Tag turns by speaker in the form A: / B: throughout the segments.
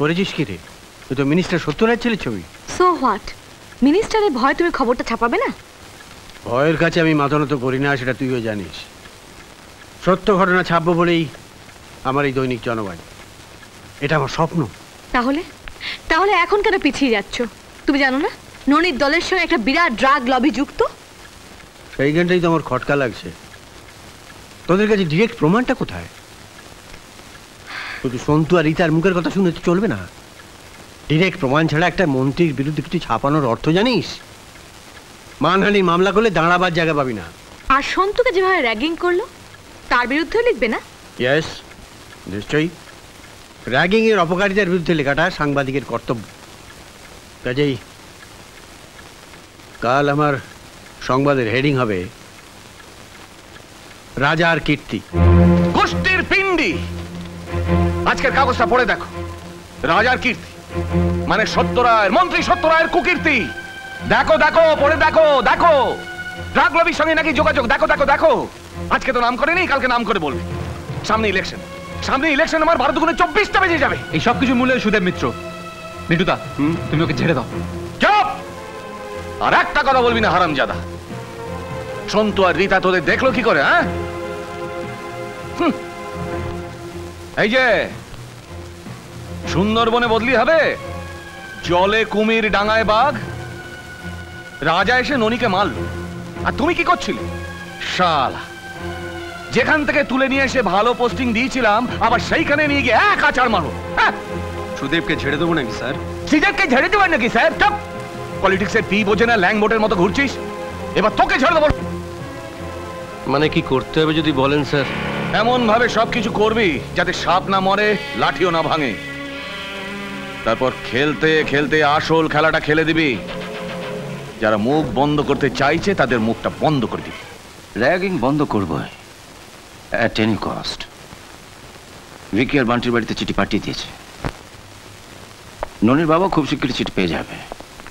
A: করেছিস কি রে? তুই তো মিনিস্টার সত্যরাজ ছেলের ছবি।
B: So what? মিনিস্টারের ভয় তুমি খবরটা ছাপাবে না?
A: ভয়ের কাছে আমি মাথা নত করি না, সেটা তুইও জানিস। সত্য ঘটনা ছাপবো বলেই আমার এই দৈনিক জনবাণী, এটা আমার স্বপ্ন।
B: তাহলে তাহলে এখন কেন পিছিয়ে যাচ্ছ? তুমি জানো না ননির দলের সঙ্গে একটা বিরাট ড্রাগ লবি যুক্ত?
A: সেইখানটাই তো আমার খটকা লাগছে। তোদের কাছে ডিরেক্ট প্রমাণটা কোথায়? শুধু সন্তু আর রীতার মুখের কথা শুনে তো চলবে না। ডিরেক্ট প্রমাণ ছাড়া একটা মন্ত্রীর বিরুদ্ধে কিছু ছাপানোর অর্থ জানিস? মানহানির মামলা করলে দাঁড়াবার জায়গা পাবি না।
B: আর সন্তুকে যেভাবে র্যাগিং করলো তার বিরুদ্ধেও লিখবে না?
A: ইয়েস, নিশ্চয়ই। র্যাগিং এর অপকারিতার বিরুদ্ধে লেখাটা সাংবাদিকের কর্তব্য। কাজেই কাল আমার সংবাদের হেডিং হবে রাজার কীর্তি।
C: গোষ্ঠীর পিণ্ডি। আজকের কাগজটা পড়ে দেখো। রাজার কীর্তি মানে সত্যরায়ের, মন্ত্রী সত্যরায়ের কুকীর্তি। দেখো দেখো, পড়ে দেখো দেখো। ড্রাগ লবির সঙ্গে নাকি যোগাযোগ। দেখো দেখো দেখো। আজকে তো নাম করেনি, কালকে নাম করে বলবে। সামনে ইলেকশন, সামনে ইলেকশন। আমার 12 দুগুণে 24টা বেজে যাবে।
D: এই সব কিছু মূল্যে সুদেব মিত্র। মিঠুদা, তুমি ওকে ছেড়ে দাও।
C: চুপ! আর একটা কথা বলবি না হারামজাদা। সন্তু আর রীতা তোদের দেখলো কি করে? হ্যাঁ, এই যে সুন্দরবনে বদলি হবে, জলে কুমির ডাঙায় বাঘ। রাজা এসে ননিকে মারলো, আর তুমি কি করছিলে? শালা, যেখান থেকে তুলে নিয়ে এসে ভালো পোস্টিং দিয়েছিলাম আবার সেইখানে নিয়ে গিয়ে এক আচার মারো।
A: সুদেবকে ছেড়ে দেবো নাকি স্যার?
C: সুদেবকে ছেড়ে দেবেন নাকি স্যার? চুপ! পলিটিক্সের পি বোঝে না, ল্যাংবোটের মতো ঘুরছিস। এবার তোকে ছেড়ে দেবো।
A: মানে কি করতে হবে যদি বলেন স্যার?
C: এমন ভাবে সবকিছু করবি যাতে সাপ না মরে, লাঠিও না ভাঙে। তারপর খেলতে খেলতে আসল খেলাটা খেলে দিবি। যারা মুখ বন্ধ করতে চাইছে তাদের মুখটা বন্ধ করে দিবি।
E: র্যাগিং বন্ধ করবো at any cost। ভিকি আর বান্টির বাড়িতে চিঠি পাঠিয়ে দিয়েছে। ননির বাবা খুব শীঘ্রই চিঠি পেয়ে যাবে।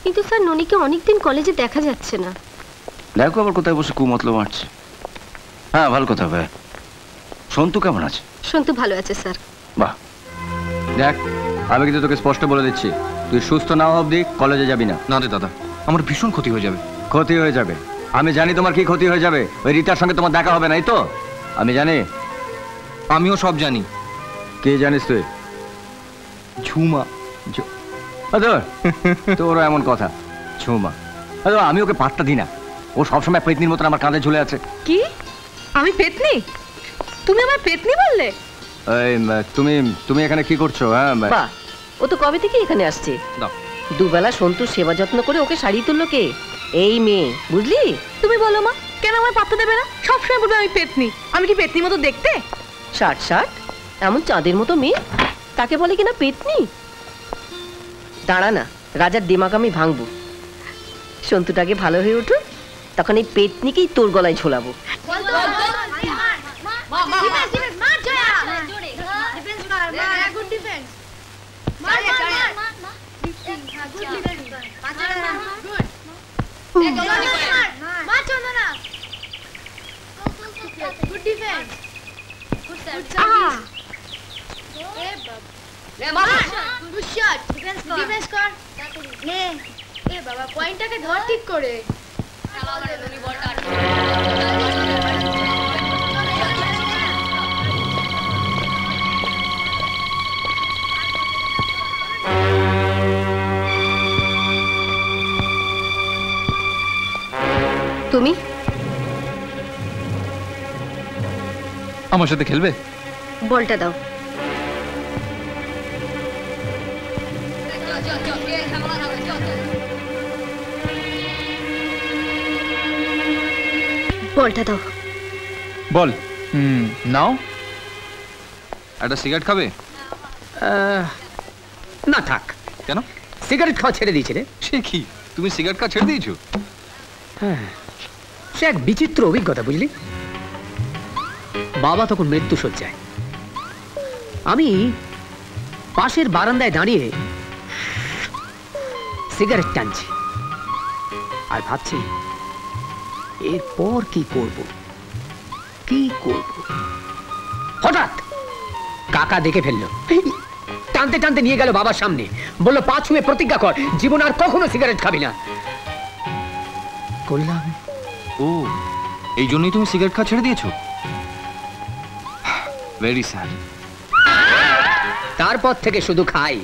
F: কিন্তু স্যার ননিকে অনেকদিন কলেজে দেখা যাচ্ছে না।
E: দেখো আবার কোথায় বসে কুমতলব মারছে। হ্যাঁ, ভালো কথা ভাই। সন্তু কেমন আছে?
F: সন্তু ভালো আছে স্যার।
E: বাহ।
D: দেখ, আমি কিন্তু তোকে স্পষ্ট বলে দিচ্ছি, তুই সুস্থ না হওয়া অবধি কলেজে যাবি না।
G: না রে দাদা, আমার ভীষণ ক্ষতি হয়ে যাবে।
D: ক্ষতি হয়ে যাবে? আমি জানি তোমার কি ক্ষতি হয়ে যাবে। ওই রীতার সঙ্গে তোমার দেখা হবে না, এই তো? আমি জানি।
G: আমিও সব জানি।
D: কে জানিস তুই?
G: ঝুমা।
D: তোর এমন কথা? ঝুমা? আমি ওকে পাত্তা দিই না। ও সবসময় পেতনির মতন আমার কাঁধে ঝুলে আছে।
B: কি? আমি পেতনি? তুমি আমার পেতনি বললে?
D: তুমি তুমি এখানে কি করছো? হ্যাঁ,
H: বাহ, ও তো কবে থেকে এখানে আসছে। দুবেলা সন্তুর সেবা যত্ন করে ওকে শাড়ি তুললো কে? এই মেয়ে, বুঝলি?
B: তুমি বলো মা, কেন আমার পাত্তা দেবে না? সবসময় বলবে আমি পেতনি। আমি কি পেতনির মতো দেখতে?
H: ষাট ষাট এমন চাঁদের মতো মেয়ে, তাকে বলে কিনা পেতনি? দাঁড়া না, রাজার দিমাগ আমি ভাঙবো। সন্তুটাকে ভালো হয়ে উঠুক, তখন এই পেতনিকেই তোর গলায় ঝোলাবো।
F: পয়েন্টটাকে ধর ঠিক করে।
H: তুমি
G: আমার সাথে খেলবে?
F: বলটা দাও। বলটা দাও।
G: বল। নাও। একটা সিগারেট খাবে?
I: না থাক।
G: কেন?
I: সিগারেট খাওয়া ছেড়ে দিয়েছে রে।
G: সে কি, তুমি সিগারেট খাওয়া ছেড়ে দিয়েছো?
I: হ্যাঁ, সে এক বিচিত্র অভিজ্ঞতা, বুঝলি? বাবা তখন মৃত্যু শয্যায়, আমি পাশের বারান্দায় দাঁড়িয়ে সিগারেট টানছি আর ভাবছি এরপর কি করব কি করব। হঠাৎ কাকা দেখে ফেললো, টান টানতে টানতে নিয়ে গেল বাবার সামনে, বললো পা ছুঁয়ে প্রতিজ্ঞা কর জীবন আর কখনো সিগারেট খাবি না। করলাম।
G: ও, এই জন্যই তুমি সিগারেট খাওয়া ছেড়ে দিয়েছো? Very sad.
I: তারপর থেকে শুধু খাই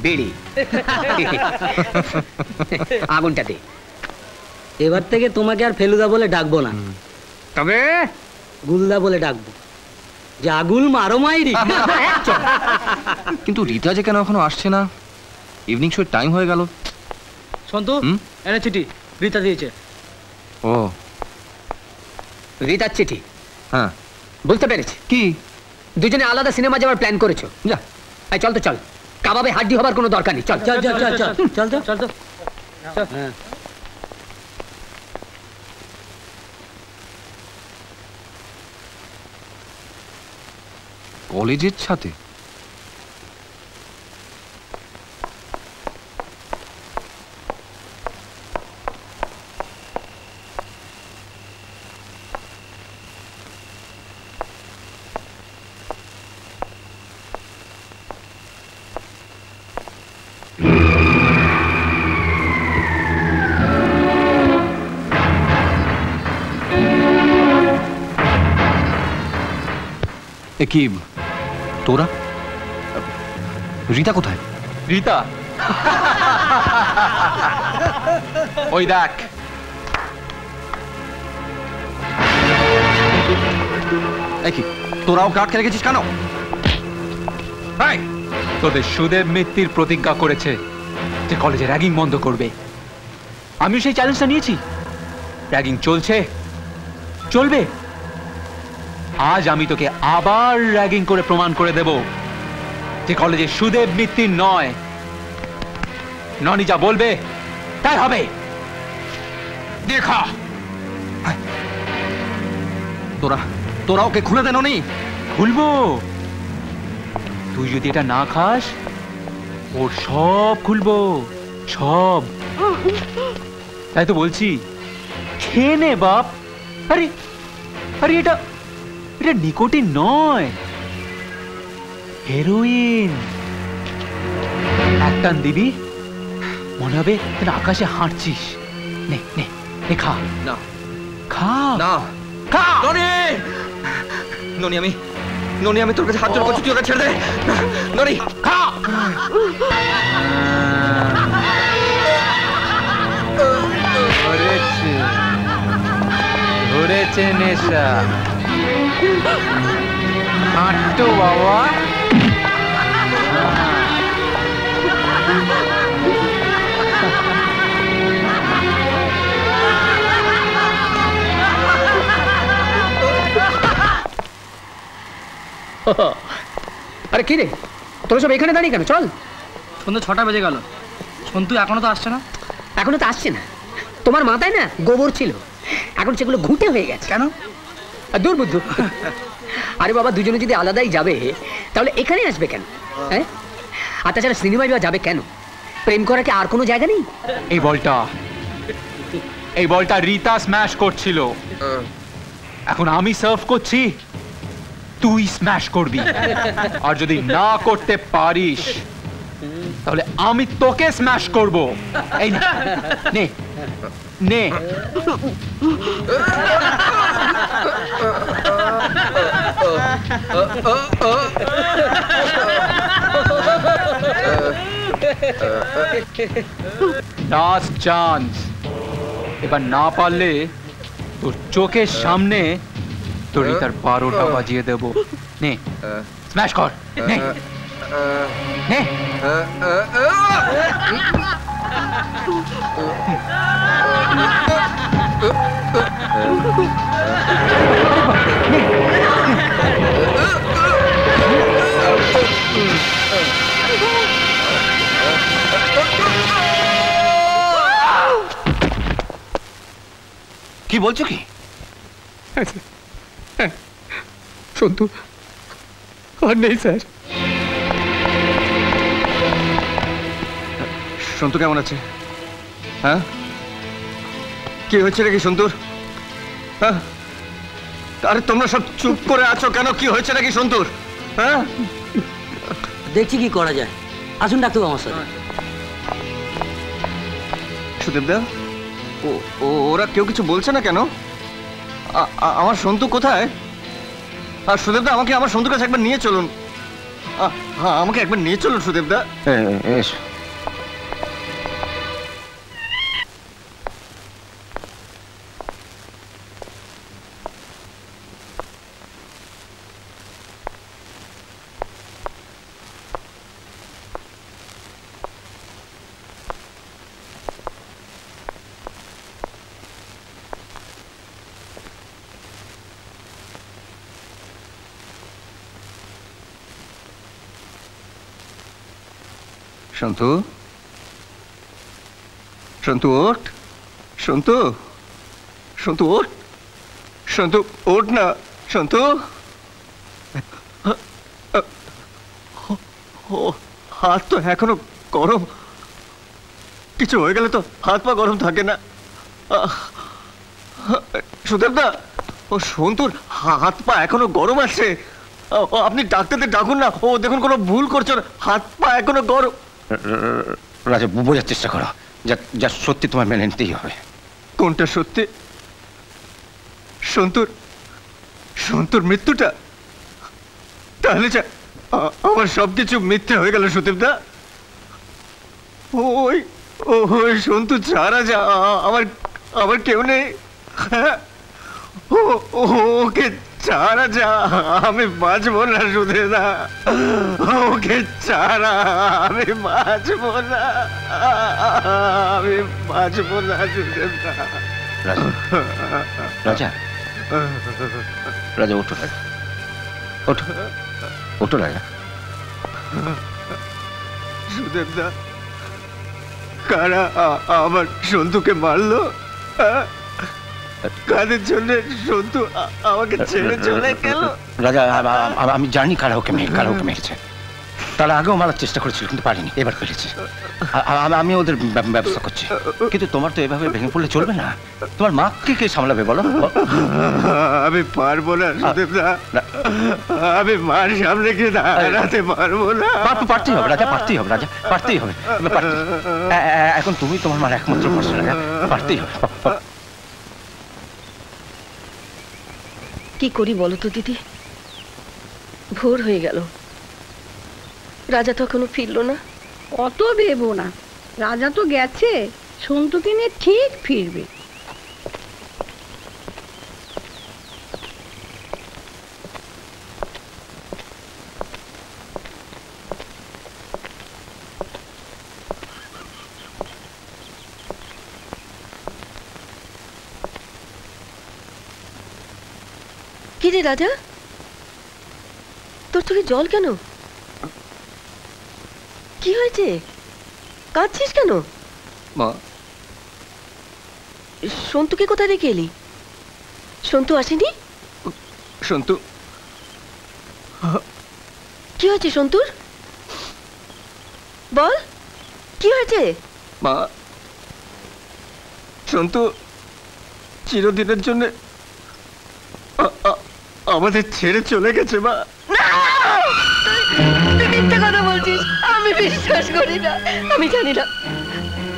I: বিড়ি। আগুনটা দে।
J: এবার থেকে তোমাকে আর ফেলুদা বলে ডাকবো না,
I: তবে
J: গুলদা বলে ডাকবো। যে আগুল মারো মাইরি।
G: কিন্তু রীতা যে কেন এখনো আসছে না? ইভিনিং শো টাইম হয়ে গেল।
J: সন্তু, এনে চিঠি রীতা দিয়েছে।
G: ও,
I: রীতার চিঠি?
G: হ্যাঁ,
I: বুঝতে পেরেছি।
G: কি
I: দুজনে আলাদা সিনেমা যাওয়ার প্ল্যান করেছো?
G: যা,
I: এই চল তো চল, কাবাবে হাড্ডি হবার কোনো দরকার নেই। চল
J: চল চল চল চল চল তো চল তো।
G: কলেজের ছাতে? কি তোরা? রীতা কোথায়?
C: রীতা ওই দেখ।
G: কি তোরাও কাঠ খেলে গেছিস কেন?
K: তোদের সুদেব মিত্তির প্রতিজ্ঞা করেছে যে কলেজে র্যাগিং বন্ধ করবে। আমিও সেই চ্যালেঞ্জটা নিয়েছি। র্যাগিং চলছে, চলবে। আজ আমি তোকে আবার র্যাগিং করে প্রমাণ করে দেব যে কলেজে সুদেব মিত্তির নয়, ননি যা বলবে তাই হবে। দেখা
G: তোরা ওকে খুলে দেন। নি
K: খুলবো। তুই যদি এটা না খাস ওর সব খুলবো, সব। তাই তো বলছি, খেয়ে নে বাপ। আরে আরে এটা এটা নিকোটিন নয়, হেরোইন। এক টান দিবি, মনে হবে তুই আকাশে হাঁটছিস। নে নে নে, খা
G: না,
K: খা
G: না,
K: খা।
G: ননি আমি তোর কাছে হাত জোড় করছি, তুই ওকে ছেড়ে দে। ননি,
K: খা। ধরেছে নেশা। হাঁটো বাবা।
I: আরে কি রে, তোরা সব এখানে দাঁড়িয়ে কেন? চল।
J: সন্ধ্যে 6টা বেজে গেল, সন্তু এখনো তো আসছে না।
I: এখনো তো আসছে না? তোমার মাথায় না গোবর ছিল, এখন সেগুলো ঘুঁটে হয়ে গেছে।
J: কেন?
I: দূর বুদ্ধু। আরে বাবা, দুজনে যদি আলাদাই যাবে তাহলে এখানে আসবে কেন? হ্যাঁ, আর তাছাড়া সিনেমায় যাবে কেন? প্রেম করা কি আর কোনো জায়গা নেই?
K: এই বলটা রীতা স্ম্যাশ করছিল, এখন আমি সার্ভ করছি, তুই স্ম্যাশ করবি। আর যদি না করতে পারিস তাহলে আমি তোকে স্ম্যাশ করব। এই নে নে। Last chance. এবার না পারলে তোর চোখের সামনে তোর তার 12টা বাজিয়ে দেব। নে স্ম্যাশ কর। নে নে।
G: কি বলছো কি?
I: সন্তু আর নেই স্যার।
G: সন্তু কেমন আছে? হ্যাঁ, কি হয়েছে নাকি সন্তুর? হ্যাঁ, আরে তোমরা সব চুপ করে আছো কেন? কি হয়েছে নাকি সন্তুর? হ্যাঁ,
J: দেখছি কি করা যায়। আসুন ডাক্তারবাবু আমার সাথে।
G: সুদেবদা, ওরা কেউ কিছু বলছে না কেন? আমার সন্তু কোথায়? আর সুদেবদা, আমাকে আমার সন্তুর কাছে একবার নিয়ে চলুন। আমাকে একবার নিয়ে চলুন সুদেবদা।
E: এসো।
G: সন্তু, সন্তু ওঠ, সন্তু, সন্তু ওঠ, সন্তু ওঠ না, সন্তু। হাত তো এখনো গরম, কিছু হয়ে গেলে তো হাত পা গরম থাকে না। সুদেবদা, ও সন্তুর হাত পা এখনো গরম আছে। আপনি ডাক্তারদের ডাকুন না। ও দেখুন কোনো ভুল করছে না, হাত পা এখনো গরম।
E: রাজা, বোঝার চেষ্টা করো, যা যা সত্যি তোমার মেনে নিতেই হবে।
G: কোনটা সত্যি? সন্তুর, সন্তুর মৃত্যুটা? তাহলে যা আমার সবকিছু মিথ্যে হয়ে গেল সুদীপদা। ওই ওই সন্তু ছাড়া যা আমার আমার কেউ নেই। ওকে ছাড়া যা আমি বাঁচবো না সুদেবদা, ওকে ছাড়া আমি বাঁচবো না, আমি বাঁচবো না সুদেবদা।
E: রাজা, রাজা, রাজা ওঠো, রাজা ওঠো, ওঠো রাজা।
G: সুদেবদা, কারা আমার সন্তুকে মারলো? কাদের জন্য সন্তু আমাকে ছেড়ে চলে গেল?
E: রাজা, আমি জানি কারা ওকে মেরেছে। তারা আগেও মারার চেষ্টা করেছিল, কিন্তু পারিনি, এবার পেরেছে। আমি ওদের ব্যবস্থা করছি। কিন্তু তোমার তো এভাবে ভেঙে পড়লে চলবে না। তোমার মাকে কে সামলাবে বলো?
G: আমি পারবো না সুদেবদা, আমি মার সামনে গিয়ে দাঁড়াতে পারবো না।
E: পারতেই হবে রাজা, পারতেই হবে রাজা, পারতেই হবে। এখন তুমি তোমার মার একমাত্র ভরসা রাজা, পারতেই হবে।
H: কি করি বলো তো দিদি? ভোর হয়ে গেল, রাজা তো এখনো ফিরলো না।
L: অত ভেবো না, রাজা তো গেছে, সন্তুকে নিয়ে ঠিক ফিরবে।
H: কি রে রাজা, তোর চোখে জল কেন? কি হয়েছে? কাঁদছিস কেন?
G: মা,
H: সন্তুকে কোথায় রেখে এলি? সন্তু আসেনি?
G: সন্তু,
H: কি হয়েছে সন্তুর? বল, কি হয়েছে?
G: মা, সন্তু চিরদিনের জন্য আমাদের ছেড়ে চলে গেছে। মা,
H: তুই মিথ্যা কথা বলছিস, আমি বিশ্বাস করি না। আমি জানি না।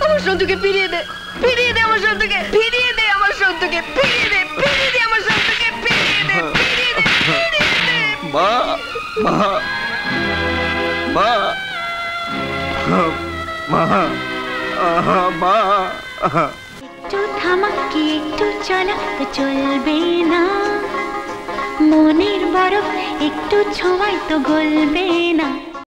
H: আমার সন্তুকে ফিরিয়ে দে, ফিরিয়ে দে আমার সন্তুকে, ফিরিয়ে দে আমার সন্তুকে, ফিরিয়ে দে, ফিরিয়ে দে আমার সন্তুকে, ফিরিয়ে দে, ফিরিয়ে দে, ফিরিয়ে দে।
G: মা, মা, মা, মা, মা,
M: একটু থামা কি একটু চলা তো চলবে না, মনের বরফ একটু ছোঁয়ায় তো গলবে না।